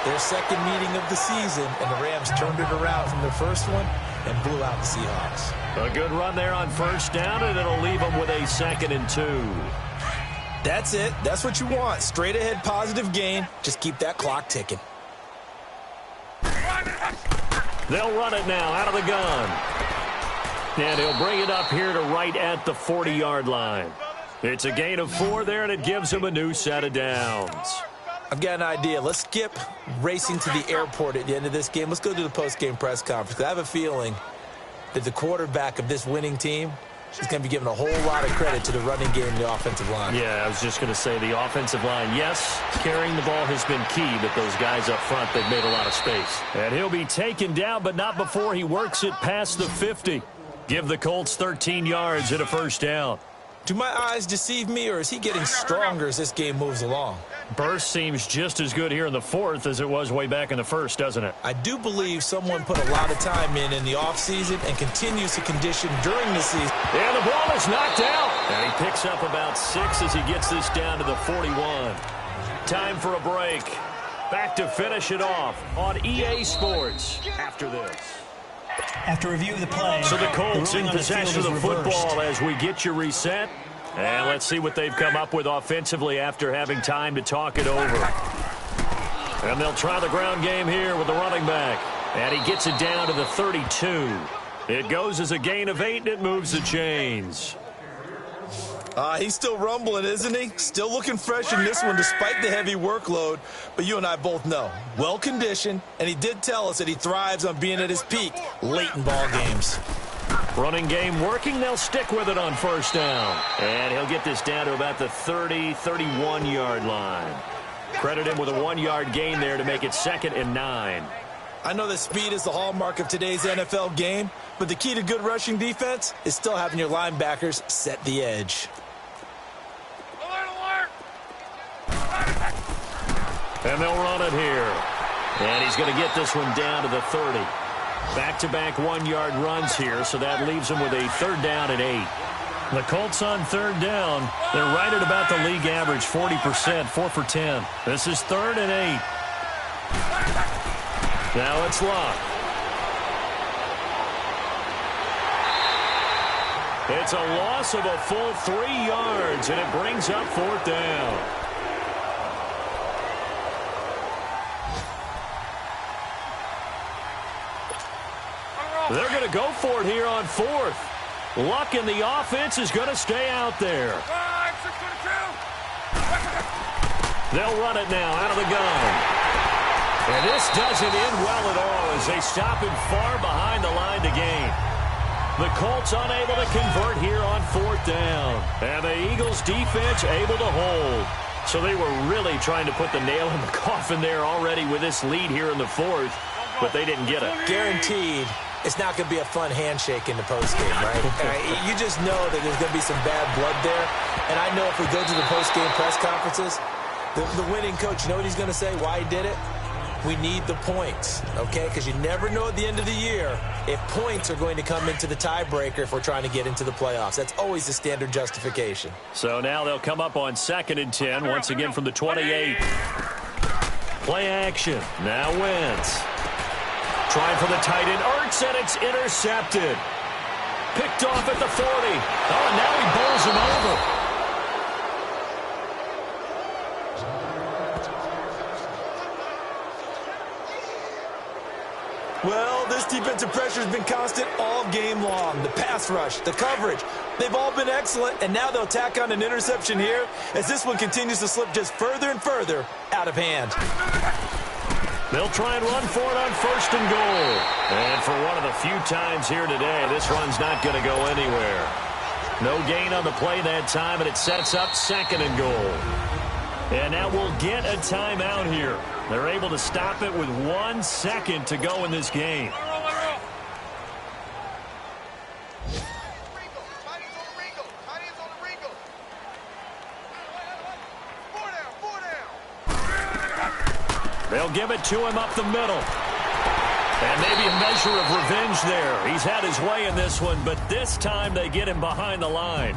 Speaker 2: Their second meeting of the season, and the Rams turned it around from their first one and blew out the Seahawks.
Speaker 1: A good run there on first down, and it'll leave them with a 2nd and 2.
Speaker 2: That's it. That's what you want. Straight ahead positive gain. Just keep that clock ticking.
Speaker 1: They'll run it now out of the gun. And he'll bring it up here to right at the 40-yard line. It's a gain of 4 there, and it gives him a new set of downs.
Speaker 2: I've got an idea. Let's skip racing to the airport at the end of this game. Let's go to the post-game press conference. I have a feeling that the quarterback of this winning team is going to be given a whole lot of credit to the running game and the offensive line.
Speaker 1: Yeah, I was just going to say the offensive line, yes, carrying the ball has been key, but those guys up front, they've made a lot of space. And he'll be taken down, but not before he works it past the 50. Give the Colts 13 yards and a first down.
Speaker 2: Do my eyes deceive me, or is he getting stronger as this game moves along?
Speaker 1: Burst seems just as good here in the 4th as it was way back in the 1st, doesn't it?
Speaker 2: I do believe someone put a lot of time in the offseason and continues to condition during the season.
Speaker 1: And the ball is knocked out. And he picks up about 6 as he gets this down to the 41. Time for a break. Back to finish it off on EA Sports after this.
Speaker 3: After review of the play,
Speaker 1: so the Colts in
Speaker 3: the
Speaker 1: possession of the football as we get you reset. And let's see what they've come up with offensively after having time to talk it over. And they'll try the ground game here with the running back. And he gets it down to the 32. It goes as a gain of 8, and it moves the chains.
Speaker 2: He's still rumbling, isn't he? Still looking fresh in this one despite the heavy workload. But you and I both know, well-conditioned, and he did tell us that he thrives on being at his peak late in ball games.
Speaker 1: Running game working. They'll stick with it on first down. And he'll get this down to about the 30, 31-yard line. Credit him with a 1-yard gain there to make it 2nd and 9.
Speaker 2: I know that speed is the hallmark of today's NFL game, but the key to good rushing defense is still having your linebackers set the edge.
Speaker 1: And they'll run it here. And he's going to get this one down to the 30. Back-to-back 1-yard runs here, so that leaves him with a 3rd down and 8. The Colts on 3rd down. They're right at about the league average, 40%, 4 for 10. This is 3rd and 8. Now it's locked. It's a loss of a full 3 yards, and it brings up 4th down. They're going to go for it here on 4th. Luck in the offense is going to stay out there. They'll run it now out of the gun. And this doesn't end well at all as they stop him far behind the line to gain. The Colts unable to convert here on 4th down. And the Eagles defense able to hold. So they were really trying to put the nail in the coffin there already with this lead here in the 4th, but they didn't get it.
Speaker 2: Guaranteed. It's not going to be a fun handshake in the postgame, right? You just know that there's going to be some bad blood there. And I know if we go to the postgame press conferences, the winning coach, you know what he's going to say, why he did it? We need the points, okay? Because you never know at the end of the year if points are going to come into the tiebreaker if we're trying to get into the playoffs. That's always the standard justification.
Speaker 1: So now they'll come up on 2nd and 10, once again from the 28. Play action. Now Wentz. Trying for the tight end. Ertz, and it's intercepted. Picked off at the 40. Oh, and now he bowls him over.
Speaker 2: Well, this defensive pressure has been constant all game long. The pass rush, the coverage, they've all been excellent, and now they'll tack on an interception here as this one continues to slip just further and further out of hand.
Speaker 1: They'll try and run for it on 1st and goal. And for one of the few times here today, this run's not going to go anywhere. No gain on the play that time, and it sets up 2nd and goal. And now we'll get a timeout here. They're able to stop it with 1 second to go in this game. They'll give it to him up the middle. And maybe a measure of revenge there. He's had his way in this one, but this time they get him behind the line.